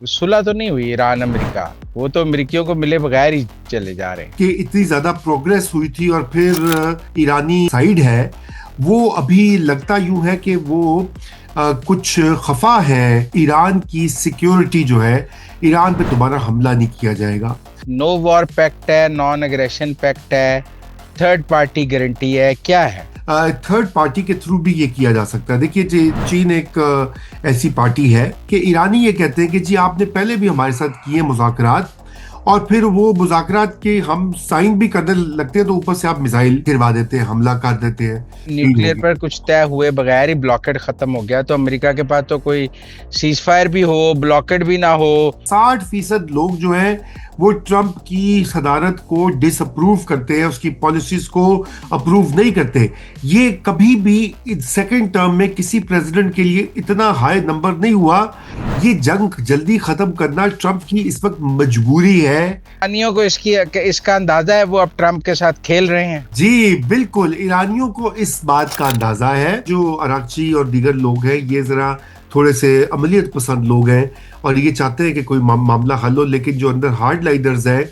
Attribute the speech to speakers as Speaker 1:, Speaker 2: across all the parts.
Speaker 1: सुलह तो नहीं हुई ईरान अमेरिका। वो तो अमेरिकियों को मिले बगैर ही चले जा रहे हैं।
Speaker 2: कि इतनी ज्यादा प्रोग्रेस हुई थी और फिर ईरानी साइड है वो अभी लगता यूं है कि वो कुछ खफा है। ईरान की सिक्योरिटी जो है, ईरान पे दोबारा हमला नहीं किया जाएगा।
Speaker 1: नो वॉर पैक्ट है, नॉन एग्रेशन पैक्ट है, थर्ड पार्टी गारंटी है, क्या है?
Speaker 2: थर्ड पार्टी के थ्रू भी ये किया जा सकता है। देखिए जी, चीन एक ऐसी पार्टी है कि ईरानी ये कहते हैं कि जी आपने पहले भी हमारे साथ किए मुज़ाकरात और फिर वो मुज़ाकरात के हम साइन भी करने लगते हैं तो ऊपर से आप मिसाइल गिरवा देते हैं, हमला कर देते हैं। डील हो
Speaker 1: न्यूक्लियर
Speaker 2: गई।
Speaker 1: पर कुछ तय हुए बगैर ही ब्लॉकेड खत्म हो गया, तो अमेरिका के पास तो कोई सीज फायर भी हो, ब्लॉकेड भी ना हो।
Speaker 2: 60% लोग जो हैं वो ट्रंप की सदारत को डिसअप्रूव करते हैं, उसकी पॉलिसीज को अप्रूव नहीं करते। ये कभी भी सेकंड टर्म में किसी प्रेसिडेंट के लिए इतना हाई नंबर नहीं हुआ। ये जंग जल्दी खत्म करना ट्रंप की इस वक्त मजबूरी है।
Speaker 1: ईरानियों को इसका अंदाजा है, वो अब ट्रंप के साथ खेल रहे हैं।
Speaker 2: जी बिल्कुल, ईरानियों को इस बात का अंदाजा है। जो अराकची और दीगर लोग हैं ये जरा थोड़े से अमलियत पसंद लोग हैं और ये चाहते हैं कि कोई मामला हल हो, लेकिन जो अंदर हार्ड लाइनर्स हैं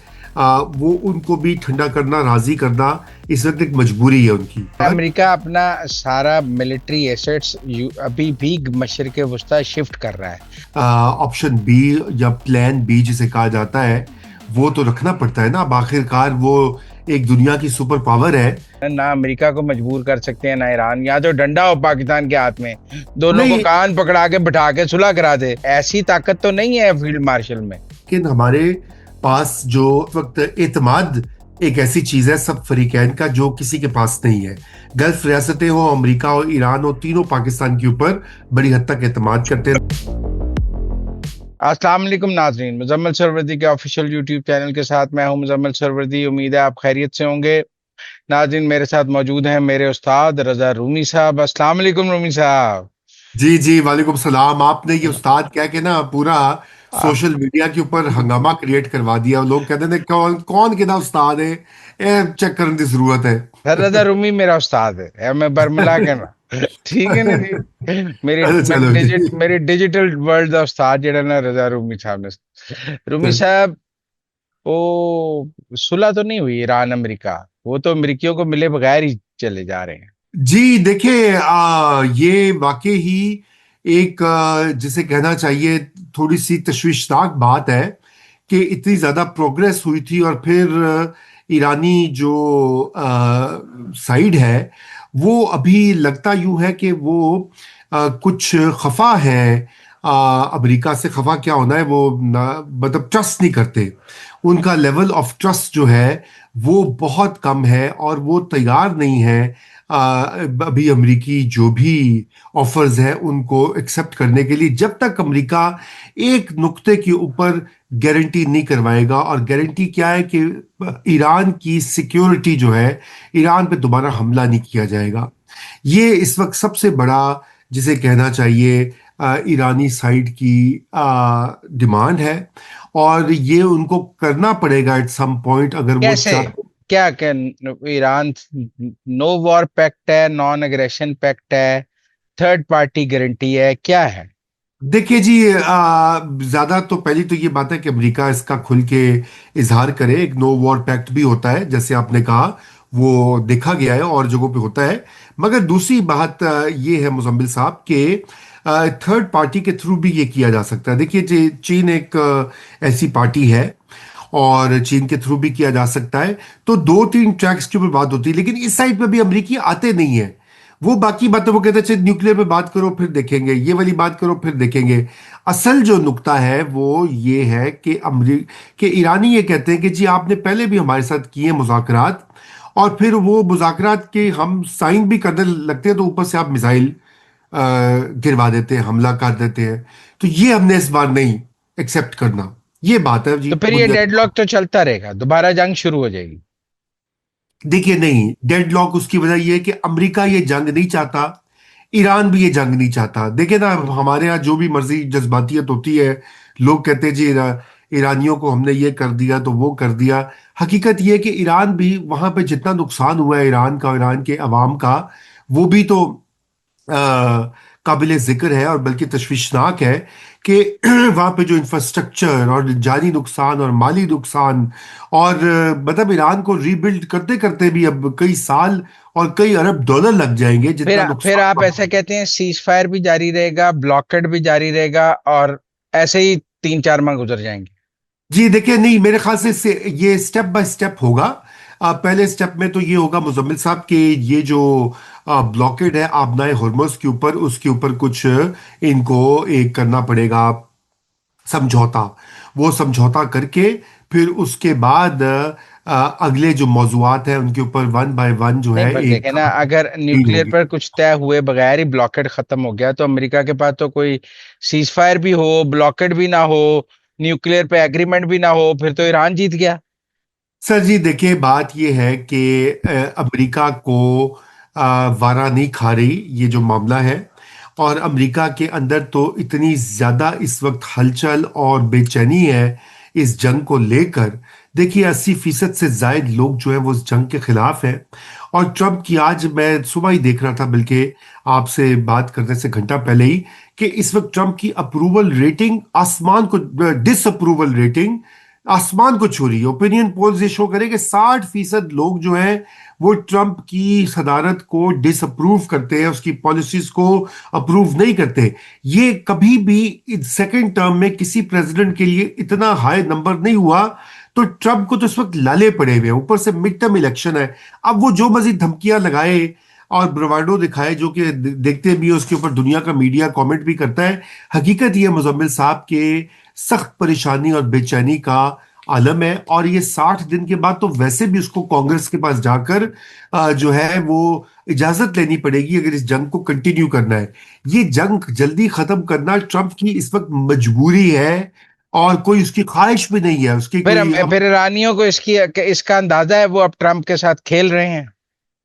Speaker 2: वो उनको भी ठंडा करना, राजी करना इस वक्त एक मजबूरी है उनकी।
Speaker 1: अमेरिका अपना सारा मिलिट्री एसेट्स अभी भी मशरिक वस्ता शिफ्ट कर रहा है।
Speaker 2: ऑप्शन बी या प्लान बी जिसे कहा जाता है वो तो रखना पड़ता है ना। अब आखिरकार वो एक दुनिया की सुपर पावर है।
Speaker 1: ना अमेरिका को मजबूर कर सकते हैं ना ईरान, या तो डंडा हो पाकिस्तान के हाथ में, दोनों को
Speaker 2: नहीं,
Speaker 1: कान पकड़ा के बिठा के सुलह करा दे। ऐसी ताकत तो नहीं है फील्ड मार्शल में।
Speaker 2: लेकिन हमारे पास जो इस वक्त एतमाद एक ऐसी चीज है सब फरीकैन का जो किसी के पास नहीं है। गल्फ रियासतें हो, अमेरिका हो, ईरान हो, तीनों पाकिस्तान के ऊपर बड़ी हद तक एतमाद करते हैं।
Speaker 1: अस्सलाम वालेकुम नाजरीन, मुजम्मिल सरवरदी के ऑफिशियल यूट्यूब चैनल के साथ मैं हूं मुजम्मिल सरवरदी। उम्मीद है आप खैरियत से होंगे। नाजरीन, मेरे साथ मौजूद हैं मेरे उस्ताद रजा रूमी साहब। अस्सलाम वालेकुम रूमी साहब।
Speaker 2: जी जी, वालेकुम सलाम। आपने ये उस्ताद कह के ना पूरा
Speaker 1: आप
Speaker 2: सोशल मीडिया के ऊपर हंगामा क्रिएट करवा दिया। लोग कहते हैं कौन कौन किदा उस्ताद है, ए चेक करने की जरूरत है।
Speaker 1: रजा रूमी मेरा उस्ताद है, मैं बरमिला के ना। ठीक है ना जी। मेरी
Speaker 2: अच्छा
Speaker 1: मैं
Speaker 2: चलो जी।
Speaker 1: मेरी डिजिटल वर्ल्ड ਦਾ उस्ताद ਜਿਹੜਾ ना रजा रूमी साहब ने। रूमी साहब, वो सुलह तो नहीं हुई ईरान अमेरिका। वो तो अमेरिकियों को मिले बगैर ही चले जा रहे हैं।
Speaker 2: जी देखिए, ये वाकई ही एक जिसे कहना चाहिए थोड़ी सी तशवीशनाक बात है कि इतनी ज्यादा प्रोग्रेस हुई थी और फिर ईरानी जो साइड है वो अभी लगता यूं है कि वो कुछ खफा है। अमेरिका से खफा क्या होना है, वो मतलब ट्रस्ट नहीं करते। उनका लेवल ऑफ ट्रस्ट जो है वो बहुत कम है और वो तैयार नहीं है अभी अमेरिकी जो भी ऑफर्स हैं उनको एक्सेप्ट करने के लिए, जब तक अमेरिका एक नुक्ते के ऊपर गारंटी नहीं करवाएगा। और गारंटी क्या है कि ईरान की सिक्योरिटी जो है, ईरान पे दोबारा हमला नहीं किया जाएगा। ये इस वक्त सबसे बड़ा जिसे कहना चाहिए ईरानी साइड की डिमांड है और ये उनको करना पड़ेगा एट सम पॉइंट अगर वो
Speaker 1: कैसे?
Speaker 2: चाहते।
Speaker 1: क्या ईरान नो वॉर पैक्ट है, नॉन एग्रेशन पैक्ट है, थर्ड पार्टी गारंटी है, क्या है?
Speaker 2: देखिए जी, ज्यादा तो पहली तो ये बात है कि अमेरिका इसका खुल के इजहार करे। एक नो वॉर पैक्ट भी होता है जैसे आपने कहा, वो देखा गया है और जगहों पे होता है। मगर दूसरी बात ये है मुजम्मिल साहब के थर्ड पार्टी के थ्रू भी ये किया जा सकता है। देखिए जी, चीन एक ऐसी पार्टी है और चीन के थ्रू भी किया जा सकता है। तो दो तीन ट्रैक्स के ऊपर बात होती है, लेकिन इस साइड पे भी अमेरिकी आते नहीं है। वो बाकी बातें वो कहते हैं अच्छा न्यूक्लियर पे बात करो फिर देखेंगे, ये वाली बात करो फिर देखेंगे। असल जो नुक्ता है वो ये है कि के ईरानी ये कहते हैं कि जी आपने पहले भी हमारे साथ किए मुज़ाकरात और फिर वो मुज़ाकरात के हम साइन भी करने लगते हैं तो ऊपर से आप मिसाइल गिरवा देते हैं, हमला कर देते हैं। तो ये हमने इस बार नहीं एक्सेप्ट करना। ये बात है जी
Speaker 1: तो फिर ये
Speaker 2: बुनियाद।
Speaker 1: डेडलॉक तो चलता रहेगा, दोबारा जंग शुरू हो जाएगी।
Speaker 2: देखिए नहीं, डेडलॉक उसकी वजह यह है कि अमेरिका ये जंग नहीं चाहता, ईरान भी ये जंग नहीं चाहता। देखिए ना, हमारे यहाँ जो भी मर्जी जज्बातियत होती है, लोग कहते हैं जी ईरानियों को हमने ये कर दिया तो वो कर दिया। हकीकत ये है कि ईरान भी वहां पे जितना नुकसान हुआ है ईरान का, ईरान के अवाम का, वो भी तो काबिल जिक्र है और बल्कि तशवीशनाक है कि वहां पे जो इंफ्रास्ट्रक्चर और जानी नुकसान और माली नुकसान और मतलब ईरान को रीबिल्ड करते करते भी अब कई साल और कई अरब डॉलर लग जाएंगे जितना
Speaker 1: फिर
Speaker 2: नुकसान
Speaker 1: आप ऐसा कहते हैं सीज फायर भी जारी रहेगा, ब्लॉकेड भी जारी रहेगा, और ऐसे ही 3-4 माह गुजर जाएंगे।
Speaker 2: जी देखिए, नहीं मेरे ख्याल से ये स्टेप बाय स्टेप होगा। पहले स्टेप में तो ये होगा मुजम्मिल साहब कि ये जो ब्लॉकेड है आबनाए हुर्मुज के ऊपर, उसके ऊपर कुछ इनको एक करना पड़ेगा समझौता। वो समझौता करके फिर उसके बाद अगले जो मौजूआत हैं उनके ऊपर वन बाय वन जो
Speaker 1: नहीं,
Speaker 2: है
Speaker 1: पर देखे
Speaker 2: एक
Speaker 1: ना, अगर
Speaker 2: डील
Speaker 1: न्यूक्लियर
Speaker 2: होगी।
Speaker 1: पर कुछ तय हुए बगैर ही ब्लॉकेड खत्म हो गया, तो अमेरिका के पास तो कोई सीज फायर भी हो, ब्लॉकेड भी ना हो, न्यूक्लियर पे एग्रीमेंट भी ना हो, फिर तो ईरान जीत गया।
Speaker 2: सर जी देखिए, बात यह है कि अमेरिका को वारा नहीं खा रही ये जो मामला है। और अमेरिका के अंदर तो इतनी ज्यादा इस वक्त हलचल और बेचैनी है इस जंग को लेकर। देखिए 80% से जायद लोग जो है वो इस जंग के खिलाफ हैं। और ट्रम्प की, आज मैं सुबह ही देख रहा था बल्कि आपसे बात करने से घंटा पहले ही, कि इस वक्त ट्रम्प की अप्रूवल रेटिंग आसमान को, डिसअप्रूवल रेटिंग आसमान को छू रही है। ओपिनियन पोल्स ये शो करे कि 60% लोग जो हैं वो ट्रंप की सदारत को डिसअप्रूव करते हैं, उसकी पॉलिसीज को अप्रूव नहीं करते। ये कभी भी सेकंड टर्म में किसी प्रेसिडेंट के लिए इतना हाई नंबर नहीं हुआ। तो ट्रंप को तो इस वक्त लाले पड़े हुए हैं, ऊपर से मिड टर्म इलेक्शन है। अब वो जो मजीद धमकियां लगाए और ब्रवाडो दिखाए, जो कि देखते भी है, उसके ऊपर दुनिया का मीडिया कमेंट भी करता है। हकीकत ये मुजम्मिल साहब के सख्त परेशानी और बेचैनी का आलम है। और ये 60 दिन के बाद तो वैसे भी उसको कांग्रेस के पास जाकर जो है वो इजाजत लेनी पड़ेगी अगर इस जंग को कंटिन्यू करना है। ये जंग जल्दी खत्म करना ट्रंप की इस वक्त मजबूरी है, और कोई उसकी ख्वाहिश भी नहीं है उसकी
Speaker 1: फिर
Speaker 2: कोई अब।
Speaker 1: फिर ईरानियों को इसका अंदाजा है, वो अब ट्रम्प के साथ खेल रहे हैं।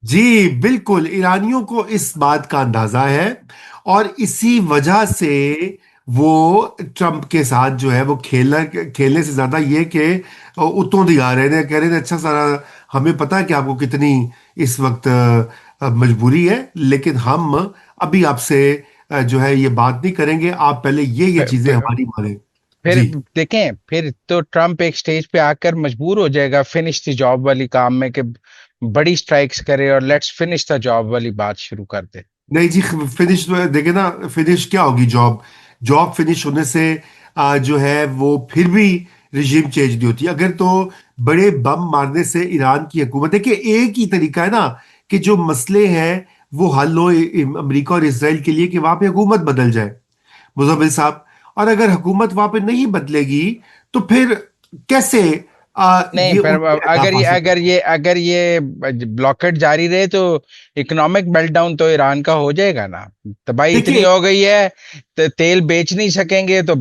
Speaker 2: जी बिल्कुल, ईरानियों को इस बात का अंदाजा है। और इसी वजह से वो ट्रंप के साथ जो है वो खेलने से ज्यादा ये कि उतों दिखा रहे हैं, कह रहे हैं अच्छा सारा हमें पता है कि आपको कितनी इस वक्त मजबूरी है, लेकिन हम अभी आपसे जो है ये बात नहीं करेंगे, आप पहले ये
Speaker 1: फिर,
Speaker 2: चीजें
Speaker 1: फिर
Speaker 2: हमारी माने।
Speaker 1: फिर
Speaker 2: जी
Speaker 1: देखें, फिर तो ट्रम्प एक स्टेज पे आकर मजबूर हो जाएगा फिनिश द जॉब वाली काम में, कि बड़ी स्ट्राइक्स करे और लेट्स फिनिश द जॉब वाली बात शुरू कर दे।
Speaker 2: नहीं जी, फिनिश देखे ना, फिनिश क्या होगी जॉब? जॉब फिनिश होने से जो है वो फिर भी रिजीम चेंज नहीं होती। अगर तो बड़े बम मारने से ईरान की हुकूमत, देखिए एक ही तरीका है ना कि जो मसले हैं वो हल हो अमेरिका और इसराइल के लिए, कि वहां पे हुकूमत बदल जाए मुजम्मिल साहब। और अगर हुकूमत वहां पे नहीं बदलेगी तो फिर कैसे
Speaker 1: नहीं,
Speaker 2: ये
Speaker 1: पर
Speaker 2: उनके
Speaker 1: अगर
Speaker 2: अहदाफ
Speaker 1: ये
Speaker 2: हासिल
Speaker 1: अगर ये अगर ये ब्लॉकेट जारी रहे, तो इकोनॉमिक मेल्टडाउन तो ईरान का हो जाएगा ना। तबाही इतनी
Speaker 2: देखिए
Speaker 1: हो गई है, तो तेल बेच नहीं सकेंगे, तो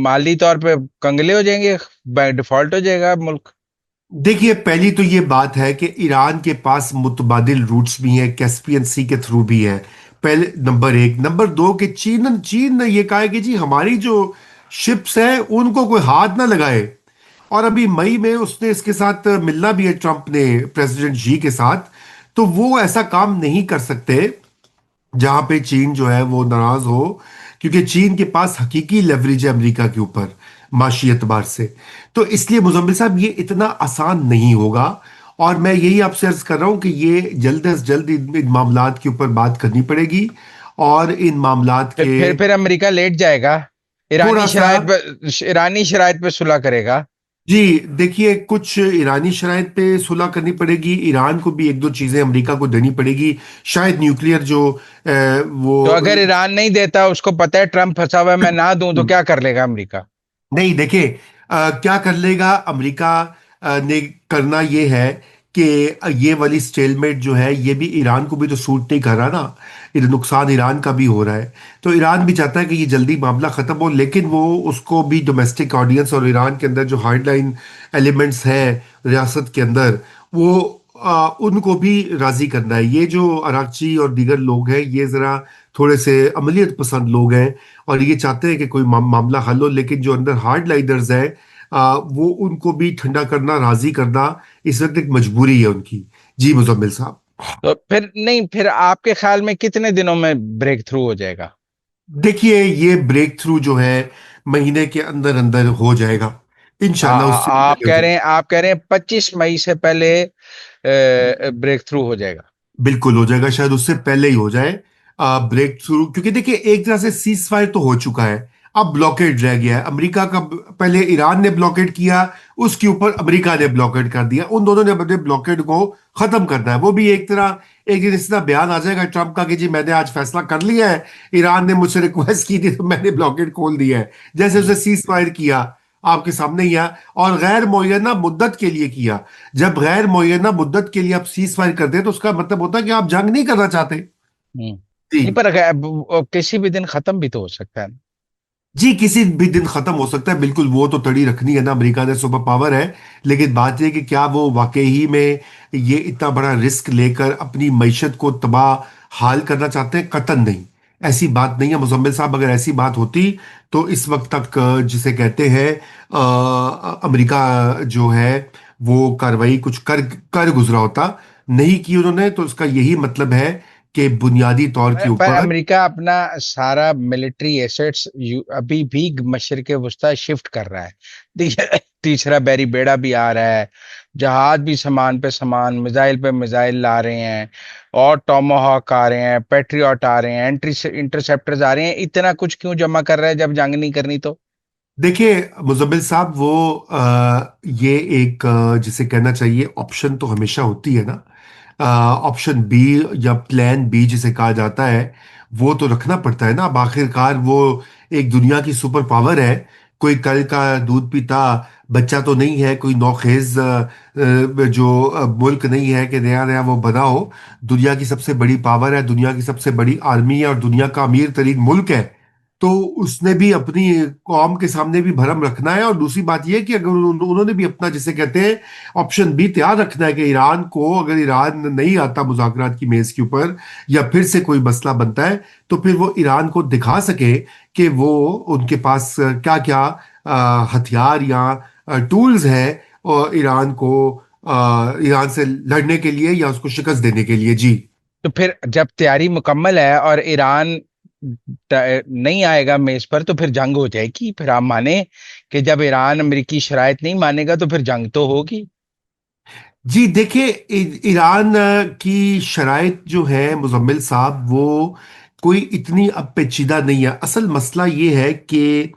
Speaker 1: माली तौर पे कंगले हो जाएंगे, डिफॉल्ट हो जाएगा मुल्क।
Speaker 2: देखिए पहली तो ये बात है कि ईरान के पास मुतबादिल रूट्स भी हैं, कैस्पियन सी के थ्रू भी है। पहले नंबर एक। नंबर दो कि चीन चीन ने ये कहा है कि जी हमारी जो शिप्स हैं उनको कोई हाथ ना लगाए। और अभी मई में उसने इसके साथ मिलना भी है, ट्रंप ने प्रेसिडेंट जी के साथ। तो वो ऐसा काम नहीं कर सकते जहां पे चीन जो है वो नाराज हो, क्योंकि चीन के पास हकीकी लेवरेज है अमेरिका के ऊपर माशी एतबार से। तो इसलिए मुजम्मिल साहब ये इतना आसान नहीं होगा। और मैं यही आपसे अर्ज कर रहा हूं कि ये जल्द से जल्द इन मामलात के ऊपर बात करनी पड़ेगी। और इन मामलात
Speaker 1: फिर
Speaker 2: के
Speaker 1: फिर फिर अमेरिका लेट जाएगा,
Speaker 2: थोड़ा सा।
Speaker 1: ईरानी शराइत पे सुलह करेगा।
Speaker 2: जी देखिए, कुछ ईरानी शराइत पे सुलह करनी पड़ेगी, ईरान को भी एक दो चीजें अमेरिका को देनी पड़ेगी। शायद न्यूक्लियर जो वो
Speaker 1: तो अगर ईरान नहीं देता, उसको पता है ट्रम्प फंसा हुआ है, मैं ना दूं, तो क्या कर लेगा अमेरिका?
Speaker 2: नहीं देखिए, क्या कर लेगा अमेरिका ने करना ये है कि ये वाली स्टेलमेट जो है ये भी ईरान को भी तो सूट नहीं कर रहा ना। ये नुकसान ईरान का भी हो रहा है। तो ईरान भी चाहता है कि ये जल्दी मामला खत्म हो, लेकिन वो उसको भी डोमेस्टिक ऑडियंस और ईरान के अंदर जो हार्डलाइन एलिमेंट्स हैं रियासत के अंदर, वो उनको भी राजी करना है। ये जो अराकची और दीगर लोग हैं ये जरा थोड़े से अमलियत पसंद लोग हैं, और ये चाहते हैं कि कोई मामला हल हो। लेकिन जो अंदर हार्ड लाइनर्स हैं वो उनको भी ठंडा करना, राजी करना इस वक्त एक मजबूरी है उनकी। जी मुजम्मिल साहब।
Speaker 1: तो फिर नहीं, फिर आपके ख्याल में कितने दिनों में ब्रेक थ्रू हो जाएगा?
Speaker 2: देखिए, ये ब्रेक थ्रू जो है महीने के अंदर अंदर हो जाएगा, इंशाल्लाह उससे भी पहले हो जाएगा।
Speaker 1: आप कह रहे हैं 25 मई से पहले ब्रेक थ्रू हो जाएगा।
Speaker 2: बिल्कुल हो जाएगा, शायद उससे पहले ही हो जाए ब्रेक थ्रू, क्योंकि देखिए एक तरह से सीज फायर तो हो चुका है, अब ब्लॉकेड रह गया है अमेरिका का। पहले ईरान ने ब्लॉकेड किया, उसके ऊपर अमेरिका ने ब्लॉकेड कर दिया, उन दोनों ने अपने ब्लॉकेड को खत्म करना है। वो भी एक तरह, एक दिन इस तरह बयान आ जाएगा ट्रम्प का कि जी मैंने आज फैसला कर लिया है, ईरान ने मुझसे रिक्वेस्ट की थी तो मैंने ब्लॉकेड खोल दिया है, जैसे उसे
Speaker 1: हम्म।
Speaker 2: सीज फायर किया आपके सामने ही है, और गैर मुय्यना मुद्दत के लिए किया। जब गैर मुय्यना मुद्दत के लिए आप सीज फायर करते हैं तो उसका मतलब होता है कि आप जंग नहीं करना चाहते।
Speaker 1: हम्म।
Speaker 2: जी।
Speaker 1: नहीं, पर किसी भी दिन खत्म भी तो हो सकता है।
Speaker 2: जी, किसी भी दिन खत्म हो सकता है, बिल्कुल, वो तो तड़ी रखनी है ना, अमेरिका ने सुपर पावर है। लेकिन बात यह कि क्या वो वाकई ही में ये इतना बड़ा रिस्क लेकर अपनी मईशत को तबाह हाल करना चाहते हैं? कतई नहीं, ऐसी बात नहीं है मुजम्मिल साहब। अगर ऐसी बात होती तो इस वक्त तक जिसे कहते हैं अमेरिका जो है वो कार्रवाई कुछ कर कर गुजरा होता। नहीं की उन्होंने, तो इसका यही मतलब है कि बुनियादी तौर के
Speaker 1: पर
Speaker 2: ऊपर।
Speaker 1: अमेरिका अपना सारा मिलिट्री एसेट्स अभी भी मशरक वस्ता शिफ्ट कर रहा है। तीसरा बैरी बेड़ा भी आ रहा है, जहाज भी सामान पे सामान, मिसाइल पे मिसाइल ला रहे हैं, और टॉमाहॉक आ रहे हैं, पेट्रियट आ रहे हैं, इंटरसेप्टर्स आ रहे हैं। इतना कुछ क्यों जमा कर रहा है जब जंग नहीं करनी तो?
Speaker 2: देखिए मुजम्मिल साहब, वो ये एक जिसे कहना चाहिए ऑप्शन तो हमेशा होती है ना, ऑप्शन बी या प्लान बी जिसे कहा जाता है, वो तो रखना पड़ता है ना। अब आखिरकार वो एक दुनिया की सुपर पावर है, कोई कल का दूध पीता बच्चा तो नहीं है, कोई नौखेज जो मुल्क नहीं है कि नया नया वो बना हो। दुनिया की सबसे बड़ी पावर है, दुनिया की सबसे बड़ी आर्मी है, और दुनिया का अमीर तरीन मुल्क है। तो उसने भी अपनी कौम के सामने भी भरम रखना है, और दूसरी बात यह कि अगर उन्होंने भी अपना जिसे कहते हैं ऑप्शन बी तैयार रखना है कि ईरान को, अगर ईरान नहीं आता मुज़ाकरात की मेज के ऊपर, या फिर से कोई मसला बनता है, तो फिर वो ईरान को दिखा सके कि वो उनके पास क्या क्या हथियार या टूल्स हैं, और ईरान को ईरान से लड़ने के लिए या उसको शिकस्त देने के लिए। जी।
Speaker 1: तो फिर जब तैयारी मुकम्मल है और ईरान नहीं आएगा मेज पर, तो फिर जंग हो जाएगी। फिर आप माने कि जब ईरान अमेरिकी शराइत नहीं मानेगा तो फिर जंग तो होगी।
Speaker 2: जी देखिए, ईरान की शराइत जो है मुजम्मिल साहब, वो कोई इतनी अब पेचीदा नहीं है। असल मसला ये है कि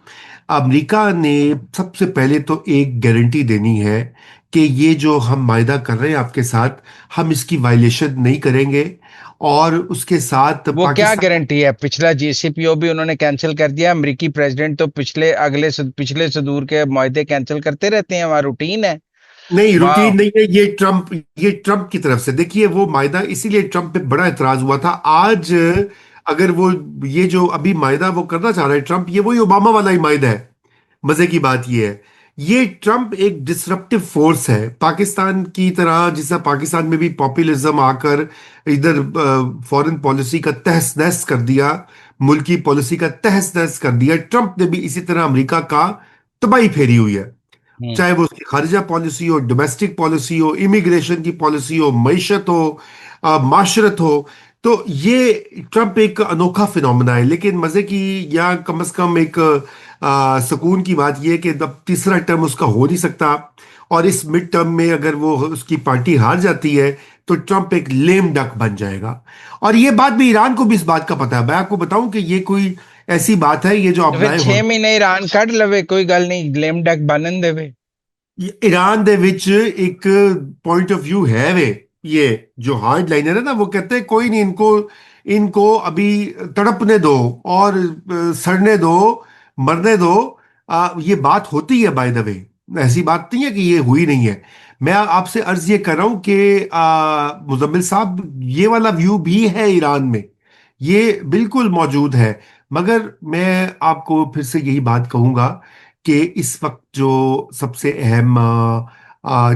Speaker 2: अमेरिका ने सबसे पहले तो एक गारंटी देनी है कि ये जो हम मायदा कर रहे हैं आपके साथ, हम इसकी वायलेशन नहीं करेंगे। और उसके साथ
Speaker 1: वो क्या
Speaker 2: पाकिस्तान।
Speaker 1: गारंटी है? पिछला JCPOA भी उन्होंने कैंसिल कर दिया। अमेरिकी प्रेसिडेंट तो पिछले सदूर के मुआहदे कैंसिल करते रहते हैं, वहाँ रूटीन है।
Speaker 2: नहीं,
Speaker 1: वहाँ
Speaker 2: रूटीन नहीं है, ये ट्रम्प की तरफ से, देखिए वो मायदा इसीलिए ट्रम्प पे बड़ा एतराज हुआ था आज। अगर वो ये जो अभी मायदा वो करना चाह रहा है ट्रम्प, ये वही ओबामा वाला ही मायदा है। मजे की बात ये है, ये ट्रम्प एक डिसरप्टिव फोर्स है पाकिस्तान की तरह, जिससे पाकिस्तान में भी पॉपुलिज्म आकर इधर फॉरेन पॉलिसी का तहस नहस कर दिया, मुल्की पॉलिसी का तहस नहस कर दिया। ट्रम्प ने भी इसी तरह अमेरिका का तबाही फेरी हुई है,
Speaker 1: हम्म।
Speaker 2: चाहे वो उसकी खारिजा पॉलिसी हो, डोमेस्टिक पॉलिसी हो, इमिग्रेशन की पॉलिसी हो, मईशत हो, माशरत हो। तो ये ट्रम्प एक अनोखा फिनोमेना है। लेकिन मजे की या कम से कम एक सुकून की बात यह है कि अब तीसरा टर्म उसका हो नहीं सकता, और इस मिड टर्म में अगर वो उसकी पार्टी हार जाती है तो ट्रम्प एक लेम डक बन जाएगा। और ये बात भी ईरान को भी इस बात का पता है। मैं आपको बताऊं कि ये कोई ऐसी बात है, ये जो
Speaker 1: तो
Speaker 2: आप
Speaker 1: फिर
Speaker 2: लाए हो।
Speaker 1: 6 महीने ईरान कट लवे, कोई गल नहीं, ग्लेम डक बनन देवे।
Speaker 2: ईरान दे विच एक पॉइंट ऑफ व्यू है वे, ये जो हार्ड लाइनर है ना, वो कहते हैं कोई नहीं, इनको इनको अभी तड़पने दो और सड़ने दो, मरने दो। ये बात होती है बाय द वे, ऐसी बात नहीं है कि ये हुई नहीं है। मैं आपसे अर्ज ये कर रहा हूं कि मुजम्मिल साहब, ये वाला व्यू भी है ईरान में, ये बिल्कुल मौजूद है। मगर मैं आपको फिर से यही बात कहूंगा कि इस वक्त जो सबसे अहम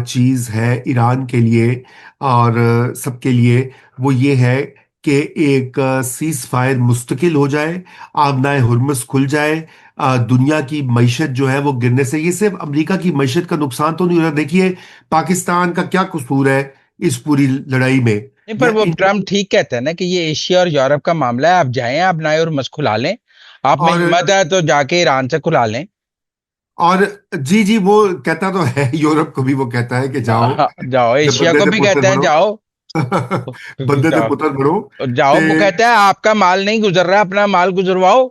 Speaker 2: चीज है ईरान के लिए और सबके लिए, वो ये है कि एक सीज फायर मुस्तकिल हो जाए, आबनाए हुर्मुस खुल जाए, दुनिया की मईशत जो है वो गिरने से, ये सिर्फ अमेरिका की मईशत का नुकसान तो नहीं हो रहा। देखिए पाकिस्तान का क्या कसूर है इस पूरी लड़ाई में,
Speaker 1: नहीं, पर
Speaker 2: या
Speaker 1: वो
Speaker 2: इंडिया।
Speaker 1: ट्रम्प ठीक कहता है ना कि ये एशिया और यूरोप का मामला है। आप जाएं, आप नाए और मस्कुला लें, आप में
Speaker 2: और
Speaker 1: हिम्मत है तो जाके ईरान से खुला लें।
Speaker 2: और जी जी, वो कहता तो है, यूरोप को भी वो कहता है कि जाओ,
Speaker 1: जाओ,
Speaker 2: जब
Speaker 1: एशिया
Speaker 2: बंदे
Speaker 1: को
Speaker 2: से
Speaker 1: भी
Speaker 2: पुत्र
Speaker 1: कहते हैं
Speaker 2: बनो।
Speaker 1: जाओ।
Speaker 2: बंदे से
Speaker 1: जाओ,
Speaker 2: पुत्र बनो।
Speaker 1: जाओ,
Speaker 2: ते
Speaker 1: वो कहता है आपका माल नहीं गुजर रहा, अपना माल गुजरवाओ।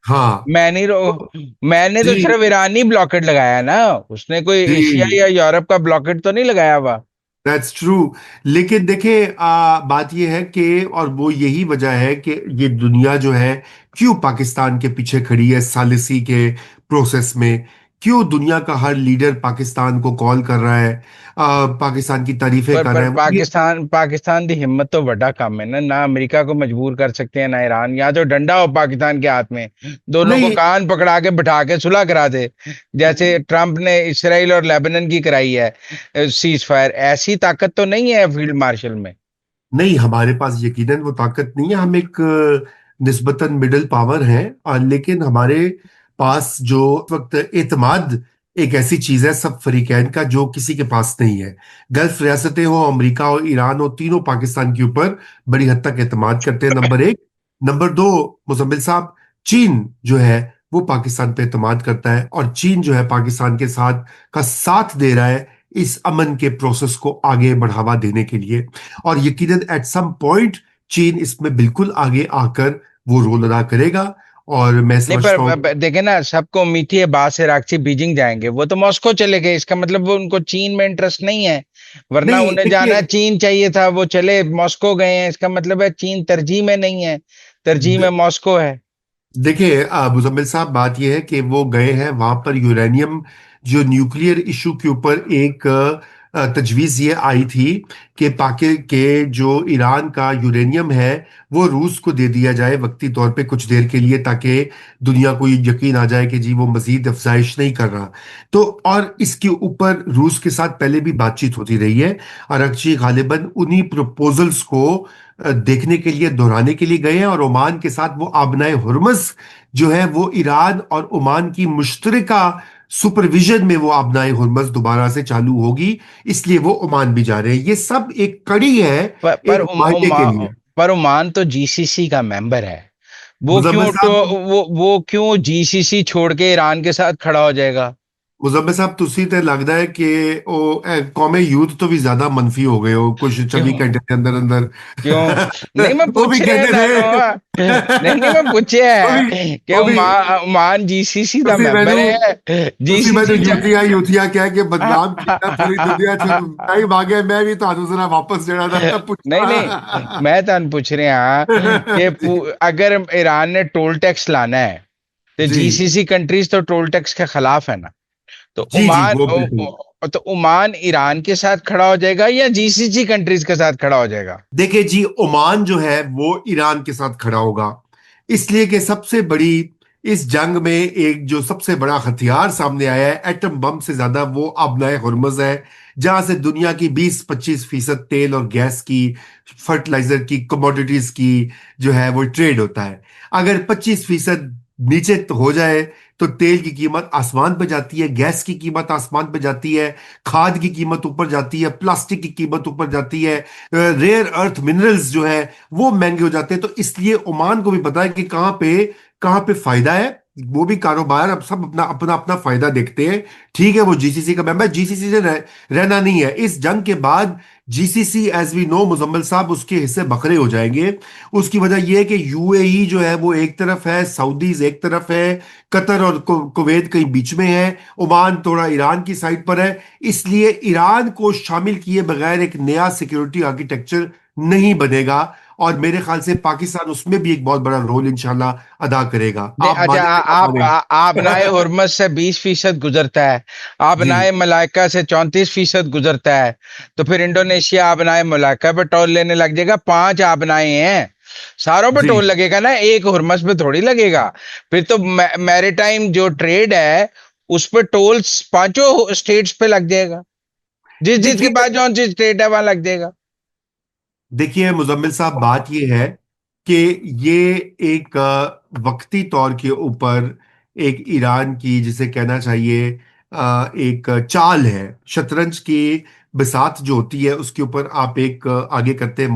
Speaker 2: हाँ।
Speaker 1: मैं नहीं
Speaker 2: तो
Speaker 1: मैंने तो
Speaker 2: जी
Speaker 1: सिर्फ ईरानी ब्लॉकेट लगाया है ना, उसने कोई एशिया
Speaker 2: जी,
Speaker 1: या यूरोप का ब्लॉकेट तो नहीं लगाया हुआ।
Speaker 2: That's true. लेकिन देखिए, बात ये है कि, और वो यही वजह है कि ये दुनिया जो है क्यों पाकिस्तान के पीछे खड़ी है सालिसी के प्रोसेस में। क्यों दुनिया का हर लीडर पाकिस्तान को कॉल कर रहा है, पाकिस्तान की तारीफें कर
Speaker 1: पर
Speaker 2: रहा है, वो ये।
Speaker 1: पाकिस्तान दी हिम्मत तो बड़ा कम है ना, ना अमेरिका को मजबूर कर सकते हैं ना ईरान, या तो डंडा हो पाकिस्तान के हाथ में, दोनों को
Speaker 2: नहीं
Speaker 1: कान पकड़ा के बिठा के सुलह करा दे, जैसे ट्रम्प ने इसराइल और लेबनान की कराई है सीज फायर। ऐसी ताकत तो नहीं है फील्ड मार्शल में।
Speaker 2: नहीं, हमारे पास यकीनन वो ताकत नहीं है। हम एक निस्बतन मिडिल पावर हैं, और लेकिन हमारे पास जो इस वक्त एतमाद एक ऐसी चीज है सब फरीकैन का, जो किसी के पास नहीं है। गल्फ रियासतें हो, अमेरिका हो, ईरान हो, तीनों पाकिस्तान के ऊपर बड़ी हद तक एतमाद करते हैं, नंबर एक। नंबर दो, मुजम्मिल साहब, चीन जो है वो पाकिस्तान पे एतमाद करता है, और चीन जो है पाकिस्तान के साथ दे रहा है इस अमन के प्रोसेस को आगे बढ़ावा देने के लिए। और यकीनन एट सम पॉइंट चीन इसमें बिल्कुल आगे आकर वो रोल अदा करेगा। और मैं
Speaker 1: नहीं, पर
Speaker 2: समझता हूँ
Speaker 1: देखे ना, सबको उम्मीद थी बात से राक्षी बीजिंग जाएंगे, वो तो मॉस्को चले गए, इसका मतलब वो उनको चीन में इंटरेस्ट नहीं है। वरना
Speaker 2: नहीं,
Speaker 1: उन्हें जाना
Speaker 2: देखिए,
Speaker 1: चीन चाहिए था, वो चले मॉस्को गए हैं, इसका मतलब है चीन तरजीह में नहीं है, तरजीह में मॉस्को है।
Speaker 2: देखिए मुजम्मिल साहब, बात यह है कि वो गए हैं वहां पर यूरेनियम, जो न्यूक्लियर इशू के ऊपर एक तजवीज ये आई थी कि पाकि के जो ईरान का यूरेनियम है वो रूस को दे दिया जाए वक्ती तौर पे कुछ देर के लिए, ताकि दुनिया को ये यकीन आ जाए कि जी वो मजीद अफजाइश नहीं कर रहा। तो और इसके ऊपर रूस के साथ पहले भी बातचीत होती रही है। अरगची गालिबन उन्हीं प्रपोजल्स को देखने के लिए, दोहराने के लिए गए हैं, और ओमान के साथ वो आबनाए हुर्मस जो है वो ईरान और ओमान की मुश्तरका सुपरविजन में वो आबनाए हुर्मस दोबारा से चालू होगी, इसलिए वो ओमान भी जा रहे हैं। ये सब एक कड़ी है
Speaker 1: पर पर,
Speaker 2: एक मायने के लिए।
Speaker 1: पर ओमान तो जीसीसी का मेंबर है। वो
Speaker 2: मुजम्मिल
Speaker 1: क्यों तो
Speaker 2: साहब,
Speaker 1: वो क्यों जीसीसी छोड़ के ईरान के साथ खड़ा हो जाएगा?
Speaker 2: मुजम्मिल साहब, तुसी ते लगता है कि कौमे यूथ तो भी ज्यादा मनफी हो गए हो कुछ 24 घंटे के अंदर अंदर।
Speaker 1: क्यों? नहीं, मैं
Speaker 2: वो भी
Speaker 1: पूछ रहा
Speaker 2: कहते
Speaker 1: था
Speaker 2: थे।
Speaker 1: नहीं नहीं, मैं पूछे
Speaker 2: वो भी
Speaker 1: है कि
Speaker 2: वो भी
Speaker 1: ओमान जीसीसी का
Speaker 2: ਤੁਸੀਂ
Speaker 1: मेंबर
Speaker 2: ਮੈਨੂੰ
Speaker 1: है,
Speaker 2: ਤੁਸੀਂ ਮੈਨੂੰ
Speaker 1: जीसीसी
Speaker 2: ਯੂਥੀਆ ਯੂਥੀਆ ਕਹਿ ਕੇ ਬਦਨਾਮ ਕੀਤਾ ਪੂਰੀ ਦੁਨੀਆ ਚ। ਟਾਈਮ ਆ ਗਿਆ, मैं भी ਤੁਹਾਨੂੰ जरा वापस ਜਿਹੜਾ ना
Speaker 1: नहीं नहीं,
Speaker 2: पूछा।
Speaker 1: मैं तो पूछ रहे हाँ कि
Speaker 2: जी
Speaker 1: अगर ईरान ने टोल टैक्स लाना है तो
Speaker 2: जी
Speaker 1: जीसीसी कंट्रीज तो टोल टैक्स के खिलाफ है ना, तो
Speaker 2: जी जी, वो बिल्कुल।
Speaker 1: तो ओमान ईरान के साथ खड़ा हो जाएगा या जीसीसी कंट्रीज के साथ खड़ा हो जाएगा?
Speaker 2: देखिए जी, ओमान जो है वो ईरान के साथ खड़ा होगा, इसलिए कि सबसे बड़ी इस जंग में एक जो सबसे बड़ा हथियार सामने आया है एटम बम से ज्यादा, वो अबनाए हुर्मुज है, जहां से दुनिया की 20-25% तेल और गैस की, फर्टिलाइजर की, कमोडिटीज की जो है वो ट्रेड होता है। अगर 25% नीचे तो हो जाए तो तेल की कीमत आसमान पे जाती है, गैस की कीमत आसमान पे जाती है, खाद की कीमत ऊपर जाती है, प्लास्टिक की कीमत ऊपर जाती है, रेयर अर्थ मिनरल्स जो है वो महंगे हो जाते हैं। तो इसलिए ओमान को भी पता है कि कहाँ पे फायदा है। वो भी कारोबार अब सब अपना अपना अपना फायदा देखते हैं। ठीक है, वो जीसीसी का मेंबर, जीसीसी से रहना नहीं है इस जंग के बाद। GCC as we know Muzammil sahab, उसके हिस्से बखरे हो जाएंगे। उसकी वजह यह है कि यूएई जो है वो एक तरफ है, सऊदीज एक तरफ है, कतर और कुवैत कहीं बीच में है, ओमान थोड़ा ईरान की साइड पर है। इसलिए ईरान को शामिल किए बगैर एक नया सिक्योरिटी आर्किटेक्चर नहीं बनेगा, और मेरे ख्याल से पाकिस्तान उसमें भी एक बहुत बड़ा रोल इंशाल्लाह अदा करेगा। आप
Speaker 1: अच्छा,
Speaker 2: माने या ना माने।
Speaker 1: आप नाए हुरमज से 20% गुजरता है, आप नाए
Speaker 2: जी
Speaker 1: मलाइका से 34% गुजरता है, तो फिर इंडोनेशिया आप नाए मलाइका पे टोल लेने लग जाएगा। 5 आप नाए हैं, सारों पे
Speaker 2: जी,
Speaker 1: टोल लगेगा ना, एक हुरमज पे थोड़ी लगेगा। फिर तो मैरीटाइम जो ट्रेड है उस पे टोल पांचों स्टेट्स पे लग जाएगा, जिस जिस के
Speaker 2: देखिए
Speaker 1: पास जौन सी स्टेट है वहां लग जाएगा।
Speaker 2: देखिए मुजम्मिल साहब, बात यह है कि ये एक वक्ती तौर के ऊपर एक ईरान की, जिसे कहना चाहिए एक चाल है, शतरंज की बिसात जो होती है उसके ऊपर आप एक आगे करते हैं,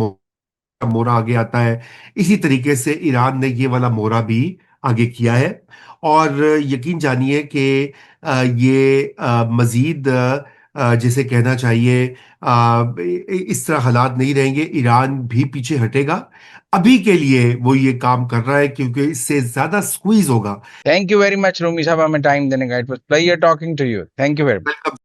Speaker 2: मोरा आगे आता है। इसी तरीके से ईरान ने ये वाला मोरा भी आगे किया है। और यकीन जानिए कि ये मजीद जिसे कहना चाहिए इस तरह हालात नहीं रहेंगे, ईरान भी पीछे हटेगा। अभी के लिए वो ये काम कर रहा है क्योंकि इससे ज्यादा स्क्वीज होगा।
Speaker 1: Thank you very much Rumi sahab, हमें टाइम देने का। It was pleasure talking to you. Thank you very much.
Speaker 2: Welcome